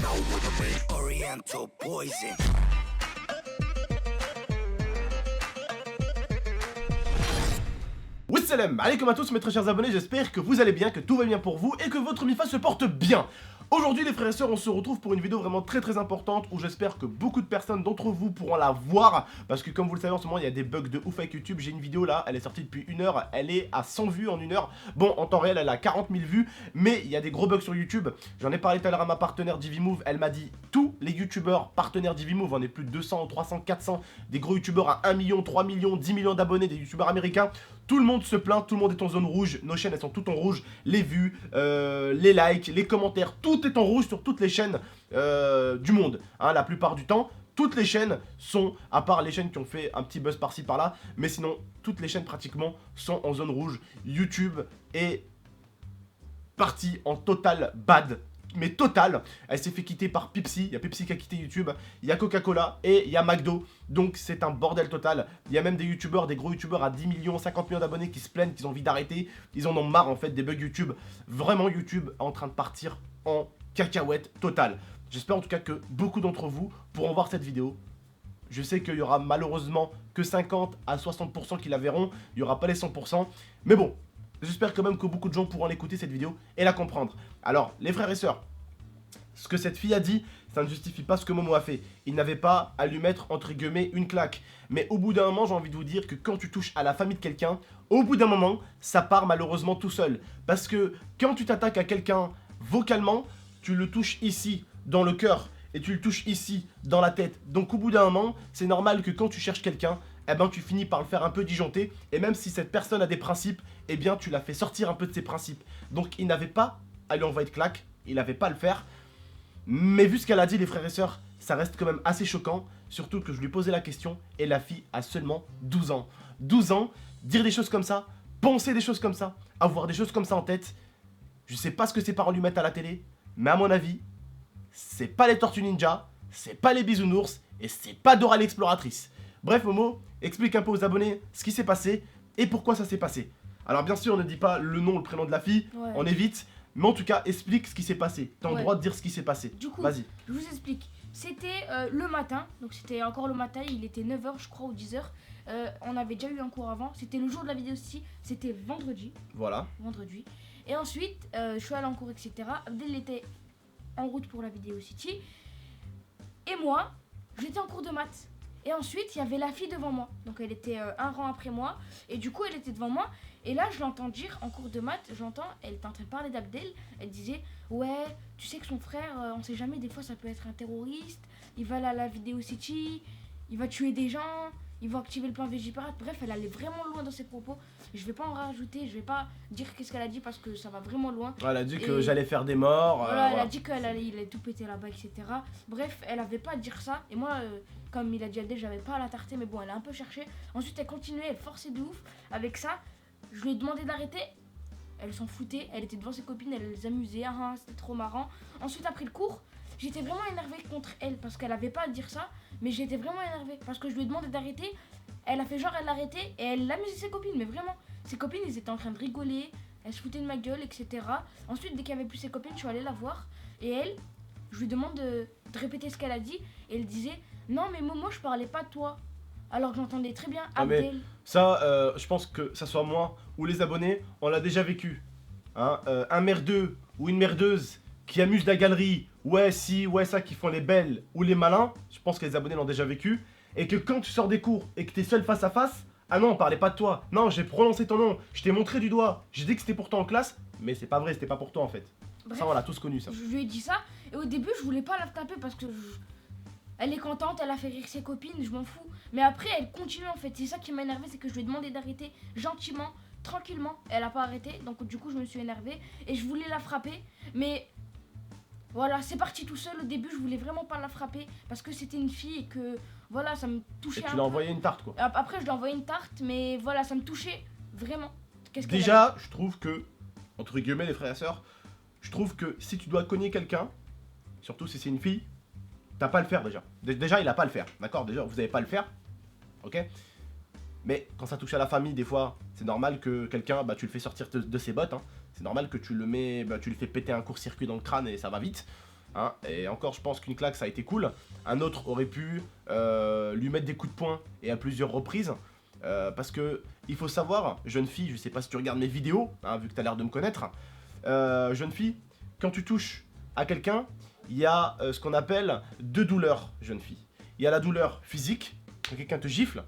know what I mean. Oriental poison. Wassalam alaikum à tous mes très chers abonnés, j'espère que vous allez bien, que tout va bien pour vous et que votre MIFA se porte bien. Aujourd'hui les frères et sœurs, on se retrouve pour une vidéo vraiment très importante où j'espère que beaucoup de personnes d'entre vous pourront la voir. Parce que comme vous le savez en ce moment il y a des bugs de ouf avec YouTube. J'ai une vidéo là, elle est sortie depuis 1 heure, elle est à 100 vues en 1 heure. Bon, en temps réel elle a 40 000 vues, mais il y a des gros bugs sur YouTube. J'en ai parlé tout à l'heure à ma partenaire Divimove, elle m'a dit tous les youtubeurs partenaires Divimove, on est plus de 200, 300, 400, des gros youtubeurs à 1 million, 3 millions, 10 millions d'abonnés, des youtubeurs américains. Tout le monde se plaint, tout le monde est en zone rouge, nos chaînes elles sont toutes en rouge, les vues, les likes, les commentaires, tout est en rouge sur toutes les chaînes du monde, hein, la plupart du temps. Toutes les chaînes sont, à part les chaînes qui ont fait un petit buzz par-ci par-là, mais sinon toutes les chaînes pratiquement sont en zone rouge. YouTube est parti en total bad. Mais total, elle s'est fait quitter par Pepsi, il y a Pepsi qui a quitté YouTube, il y a Coca-Cola et il y a McDo, donc c'est un bordel total. Il y a même des youtubeurs, des gros youtubeurs à 10 millions, 50 millions d'abonnés qui se plaignent, qu'ils ont envie d'arrêter, ils en ont marre en fait des bugs YouTube. Vraiment YouTube est en train de partir en cacahuète totale. J'espère en tout cas que beaucoup d'entre vous pourront voir cette vidéo. Je sais qu'il y aura malheureusement que 50 à 60% qui la verront, il n'y aura pas les 100%, mais bon. J'espère quand même que beaucoup de gens pourront l'écouter cette vidéo et la comprendre. Alors, les frères et sœurs, ce que cette fille a dit, ça ne justifie pas ce que Momo a fait. Il n'avait pas à lui mettre, entre guillemets, une claque. Mais au bout d'un moment, j'ai envie de vous dire que quand tu touches à la famille de quelqu'un, au bout d'un moment, ça part malheureusement tout seul. Parce que quand tu t'attaques à quelqu'un vocalement, tu le touches ici, dans le cœur, et tu le touches ici, dans la tête. Donc au bout d'un moment, c'est normal que quand tu cherches quelqu'un, eh ben tu finis par le faire un peu disjoncter, et même si cette personne a des principes, eh bien tu l'as fait sortir un peu de ses principes. Donc il n'avait pas à lui envoyer de claque, il n'avait pas à le faire, mais vu ce qu'elle a dit les frères et sœurs, ça reste quand même assez choquant, surtout que je lui posais la question, et la fille a seulement 12 ans. 12 ans, dire des choses comme ça, penser des choses comme ça, avoir des choses comme ça en tête, je sais pas ce que ses parents lui mettent à la télé, mais à mon avis, c'est pas les Tortues Ninja, c'est pas les Bisounours, et c'est pas Dora l'exploratrice. Bref Momo, explique un peu aux abonnés ce qui s'est passé et pourquoi ça s'est passé. Alors bien sûr on ne dit pas le nom, le prénom de la fille, ouais. On évite, mais en tout cas explique ce qui s'est passé. T'as le droit de dire ce qui s'est passé. Du coup, vas-y. Je vous explique. C'était le matin, donc c'était encore le matin, il était 9h je crois ou 10h. On avait déjà eu un cours avant, c'était le jour de la vidéo aussi, c'était vendredi. Voilà. Vendredi. Et ensuite, je suis allé en cours, etc. Abdel était en route pour la vidéo City. Et moi, j'étais en cours de maths. Et ensuite, il y avait la fille devant moi. Donc, elle était un rang après moi. Et du coup, elle était devant moi. Et là, je l'entends dire, en cours de maths, elle était en train de parler d'Abdel. Elle disait, ouais, tu sais que son frère, on sait jamais, des fois, ça peut être un terroriste. Il va aller à la vidéo City, il va tuer des gens, il va activer le plan Végipirate. Bref, elle allait vraiment loin dans ses propos. Je vais pas en rajouter, je vais pas dire qu'est-ce qu'elle a dit parce que ça va vraiment loin. Elle a dit que j'allais faire des morts. Voilà, elle a dit qu'il allait tout péter là-bas, etc. Bref, elle avait pas à dire ça. Et moi, comme il a dit Abdel, j'avais pas à la tarter, mais bon, elle a un peu cherché. Ensuite, elle continuait, elle forçait de ouf. Avec ça, je lui ai demandé d'arrêter. Elle s'en foutait, elle était devant ses copines, elle les amusait, c'était trop marrant. Ensuite, après le cours, j'étais vraiment énervée contre elle parce qu'elle avait pas à dire ça. Mais j'étais vraiment énervée parce que je lui ai demandé d'arrêter. Elle a fait genre, elle l'arrêtait et elle amusait ses copines, mais vraiment. Ses copines, ils étaient en train de rigoler, elle se foutait de ma gueule, etc. Ensuite, dès qu'il n'y avait plus ses copines, je suis allée la voir. Et elle, je lui demande de répéter ce qu'elle a dit. Et elle disait, non mais Momo, je parlais pas de toi. Alors que j'entendais très bien Abdel. Mais ça, je pense que ça soit moi ou les abonnés, on l'a déjà vécu. Hein, un merdeux ou une merdeuse qui amuse la galerie, ouais si, ouais ça, qui font les belles ou les malins, je pense que les abonnés l'ont déjà vécu. Et que quand tu sors des cours et que t'es seul face à face, ah non, on parlait pas de toi. Non, j'ai prononcé ton nom, je t'ai montré du doigt. J'ai dit que c'était pour toi en classe, mais c'est pas vrai, c'était pas pour toi en fait. Bref, ça, on l'a tous connu ça. Je lui ai dit ça, et au début, je voulais pas la taper parce que elle est contente, elle a fait rire ses copines, je m'en fous. Mais après, elle continue en fait. C'est ça qui m'a énervé, c'est que je lui ai demandé d'arrêter gentiment, tranquillement. Elle a pas arrêté, donc du coup, je me suis énervée et je voulais la frapper, mais voilà, c'est parti tout seul. Au début, je voulais vraiment pas la frapper parce que c'était une fille et que voilà, ça me touchait. Et tu l'as envoyé une tarte quoi. Après, je lui ai envoyé une tarte, mais voilà, ça me touchait vraiment. Déjà, je trouve que, entre guillemets, les frères et sœurs, je trouve que si tu dois cogner quelqu'un, surtout si c'est une fille, t'as pas à le faire déjà. Déjà, il a pas à le faire, d'accord? Déjà, vous avez pas à le faire, ok? Mais quand ça touche à la famille, des fois, c'est normal que quelqu'un, bah, tu le fais sortir de ses bottes, hein. C'est normal que tu le mets, bah, tu lui fais péter un court-circuit dans le crâne et ça va vite. Hein, et encore, je pense qu'une claque, ça a été cool. Un autre aurait pu lui mettre des coups de poing et à plusieurs reprises. Parce que il faut savoir, jeune fille, je sais pas si tu regardes mes vidéos, hein, vu que tu as l'air de me connaître. Jeune fille, quand tu touches à quelqu'un, il y a ce qu'on appelle deux douleurs, jeune fille. Il y a la douleur physique, quand quelqu'un te gifle,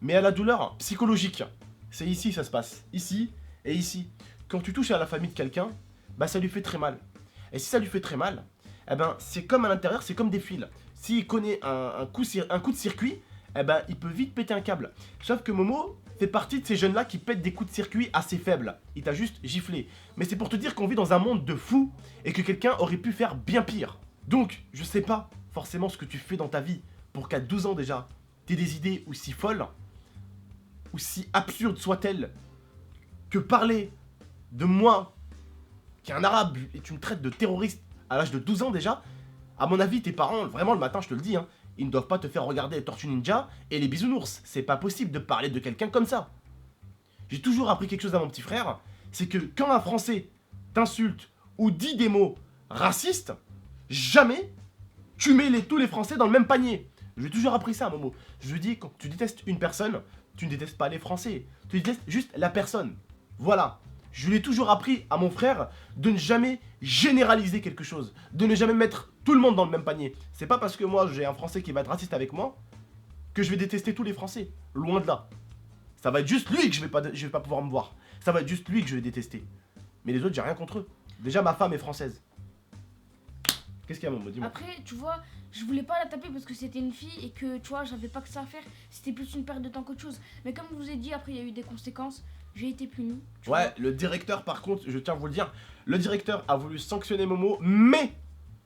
mais il y a la douleur psychologique. C'est ici ça se passe, ici et ici. Quand tu touches à la famille de quelqu'un, bah ça lui fait très mal. Et si ça lui fait très mal, eh ben c'est comme à l'intérieur, c'est comme des fils. S'il connaît un coup de circuit, eh ben il peut vite péter un câble. Sauf que Momo fait partie de ces jeunes-là qui pètent des coups de circuit assez faibles. Il t'a juste giflé. Mais c'est pour te dire qu'on vit dans un monde de fous et que quelqu'un aurait pu faire bien pire. Donc, je sais pas forcément ce que tu fais dans ta vie pour qu'à 12 ans déjà, t'aies des idées aussi folles, aussi absurdes soient-elles, que parler de moi, qui est un arabe, et tu me traites de terroriste à l'âge de 12 ans déjà. À mon avis, tes parents, vraiment le matin, je te le dis, hein, ils ne doivent pas te faire regarder les Tortues Ninja et les Bisounours. C'est pas possible de parler de quelqu'un comme ça. J'ai toujours appris quelque chose à mon petit frère, c'est que quand un Français t'insulte ou dit des mots racistes, jamais tu mets tous les Français dans le même panier. J'ai toujours appris ça, Momo. Je lui dis, quand tu détestes une personne, tu ne détestes pas les Français. Tu détestes juste la personne. Voilà. Je l'ai toujours appris à mon frère de ne jamais généraliser quelque chose, de ne jamais mettre tout le monde dans le même panier. C'est pas parce que moi j'ai un Français qui va être raciste avec moi que je vais détester tous les Français. Loin de là. Ça va être juste lui que je vais pas pouvoir me voir. Ça va être juste lui que je vais détester. Mais les autres, j'ai rien contre eux. Déjà, ma femme est française. Qu'est-ce qu'il y a, Momo? Dis-moi. Après, tu vois, je voulais pas la taper parce que c'était une fille et que, tu vois, j'avais pas que ça à faire. C'était plus une perte de temps qu'autre chose. Mais comme je vous ai dit, après, il y a eu des conséquences. J'ai été puni. Ouais, le directeur, par contre, je tiens à vous le dire, le directeur a voulu sanctionner Momo, mais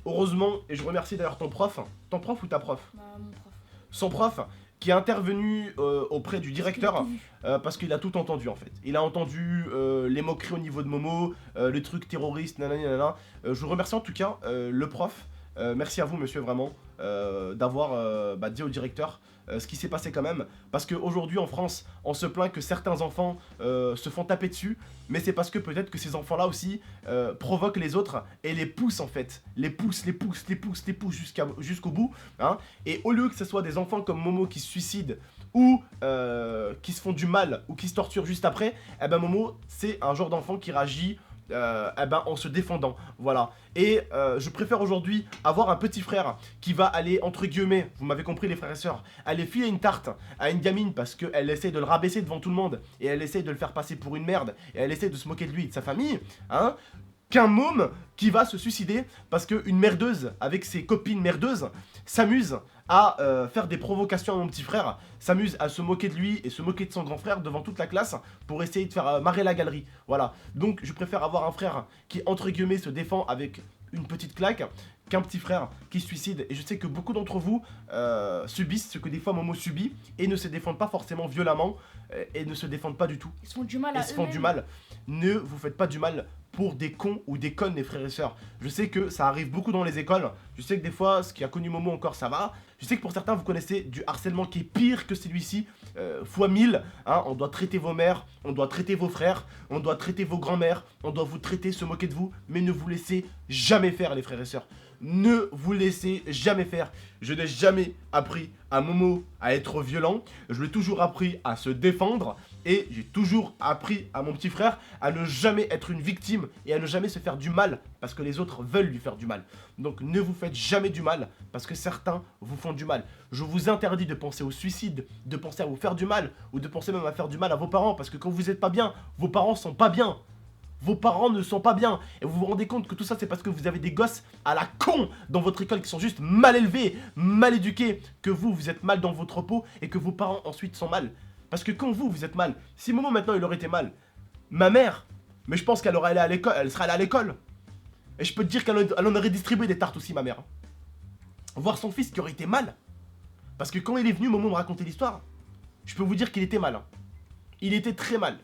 heureusement, et je remercie d'ailleurs ton prof ou ta prof? Bah, mon prof. Son prof, qui est intervenu auprès du directeur, parce qu'il a tout entendu en fait. Il a entendu les moqueries au niveau de Momo, les trucs terroristes, nanana. Je vous remercie en tout cas, le prof. Merci à vous, monsieur, vraiment, d'avoir dit au directeur ce qui s'est passé quand même. Parce qu'aujourd'hui, en France, on se plaint que certains enfants se font taper dessus, mais c'est parce que peut-être que ces enfants-là aussi provoquent les autres et les poussent en fait. Les poussent jusqu'au bout. Hein. Et au lieu que ce soit des enfants comme Momo qui se suicident ou qui se font du mal ou qui se torturent juste après, eh ben Momo, c'est un genre d'enfant qui réagit en se défendant, voilà. Et je préfère aujourd'hui avoir un petit frère qui va aller, entre guillemets, vous m'avez compris les frères et sœurs, aller filer une tarte à une gamine parce qu'elle essaie de le rabaisser devant tout le monde et elle essaie de le faire passer pour une merde et elle essaie de se moquer de lui et de sa famille, hein, qu'un môme qui va se suicider parce qu'une merdeuse avec ses copines merdeuses s'amuse à faire des provocations à mon petit frère, s'amuse à se moquer de lui et se moquer de son grand frère devant toute la classe pour essayer de faire marrer la galerie. Voilà. Donc je préfère avoir un frère qui, entre guillemets, se défend avec une petite claque qu'un petit frère qui se suicide. Et je sais que beaucoup d'entre vous subissent ce que des fois Momo subit et ne se défendent pas forcément violemment et ne se défendent pas du tout. Ils se font du mal à eux-mêmes. Ils se font du mal. Ne vous faites pas du mal pour des cons ou des connes, les frères et sœurs. Je sais que ça arrive beaucoup dans les écoles. Je sais que des fois, ce qui a connu Momo encore, ça va. Je sais que pour certains, vous connaissez du harcèlement qui est pire que celui-ci, fois 1000. Hein, on doit traiter vos mères, on doit traiter vos frères, on doit traiter vos grands-mères, on doit vous traiter, se moquer de vous. Mais ne vous laissez jamais faire, les frères et sœurs. Ne vous laissez jamais faire. Je n'ai jamais appris à Momo à être violent. Je lui ai toujours appris à se défendre. Et j'ai toujours appris à mon petit frère à ne jamais être une victime et à ne jamais se faire du mal parce que les autres veulent lui faire du mal. Donc ne vous faites jamais du mal parce que certains vous font du mal. Je vous interdis de penser au suicide, de penser à vous faire du mal ou de penser même à faire du mal à vos parents parce que quand vous n'êtes pas bien, vos parents sont pas bien. Vos parents ne sont pas bien. Et vous vous rendez compte que tout ça c'est parce que vous avez des gosses à la con dans votre école qui sont juste mal élevés, mal éduqués, que vous êtes mal dans votre peau et que vos parents ensuite sont mal. Parce que quand vous êtes mal, si Momo maintenant il aurait été mal, ma mère, mais je pense qu'elle aurait allé à l'école, elle serait allée à l'école. Et je peux te dire qu'elle en aurait distribué des tartes aussi, ma mère. Voir son fils qui aurait été mal. Parce que quand il est venu, Momo me raconter l'histoire, je peux vous dire qu'il était mal. Hein. Il était très mal.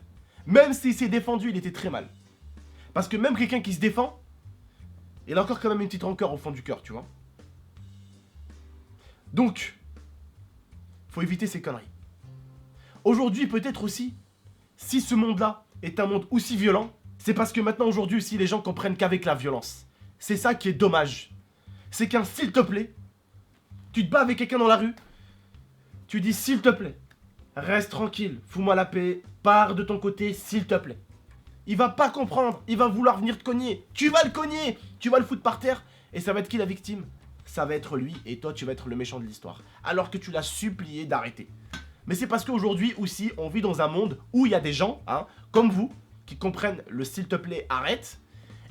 Même s'il s'est défendu, il était très mal. Parce que même quelqu'un qui se défend, il a encore quand même une petite rancœur au fond du cœur, tu vois. Donc, faut éviter ces conneries. Aujourd'hui, peut-être aussi, si ce monde-là est un monde aussi violent, c'est parce que maintenant, aujourd'hui aussi, les gens comprennent qu'avec la violence. C'est ça qui est dommage. c'est qu'un s'il te plaît, tu te bats avec quelqu'un dans la rue, tu dis s'il te plaît, reste tranquille, fous-moi la paix, pars de ton côté, s'il te plaît. Il va pas comprendre, il va vouloir venir te cogner. Tu vas le cogner, tu vas le foutre par terre. Et ça va être qui la victime? Ça va être lui, et toi tu vas être le méchant de l'histoire. Alors que tu l'as supplié d'arrêter. Mais c'est parce qu'aujourd'hui aussi, on vit dans un monde où il y a des gens, hein, comme vous, qui comprennent le s'il te plaît, arrête.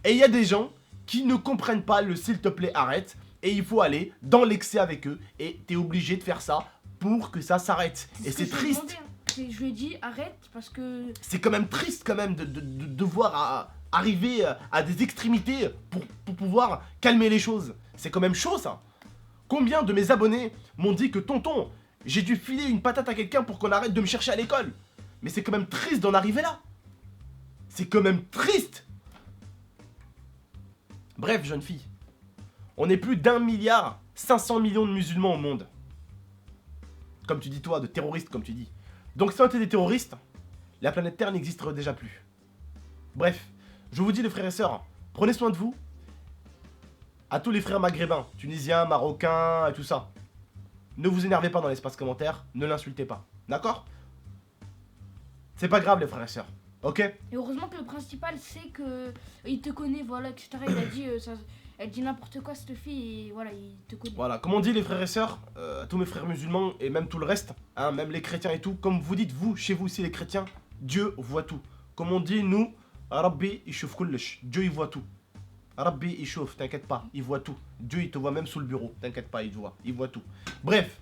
Et il y a des gens qui ne comprennent pas le s'il te plaît, arrête. Et il faut aller dans l'excès avec eux. Et t'es obligé de faire ça pour que ça s'arrête. Et c'est triste. Je lui ai dit arrête parce que... C'est quand même triste quand même de devoir arriver à des extrémités pour pouvoir calmer les choses. C'est quand même chaud ça. Combien de mes abonnés m'ont dit que tonton, j'ai dû filer une patate à quelqu'un pour qu'on arrête de me chercher à l'école. Mais c'est quand même triste d'en arriver là. C'est quand même triste. Bref, jeune fille, on est plus d'1,5 milliard de musulmans au monde. Comme tu dis toi, de terroristes comme tu dis. Donc si on était des terroristes, la planète Terre n'existerait déjà plus. Bref, je vous dis les frères et sœurs, prenez soin de vous. À tous les frères maghrébins, tunisiens, marocains et tout ça. Ne vous énervez pas dans l'espace commentaire, ne l'insultez pas. D'accord? C'est pas grave les frères et sœurs, ok? Et heureusement que le principal sait que il te connaît, voilà, etc. Il a dit, elle dit n'importe quoi cette fille, et voilà, il te connaît. Voilà, comme on dit les frères et sœurs, à tous mes frères musulmans et même tout le reste, hein, même les chrétiens et tout, comme vous dites vous, chez vous aussi les chrétiens, Dieu voit tout. Comme on dit nous, Rabbi yishuf kullish, Dieu il voit tout. Rabbi yishuf, t'inquiète pas, il voit tout. Dieu il te voit même sous le bureau, t'inquiète pas, il voit tout. Bref,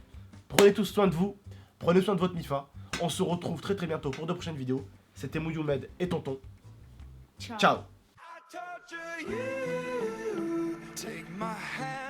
prenez tous soin de vous, prenez soin de votre mifa. On se retrouve très bientôt pour de prochaines vidéos. C'était Mouyoumed et Tonton. Ciao. Ciao. I torture you. Take my hand.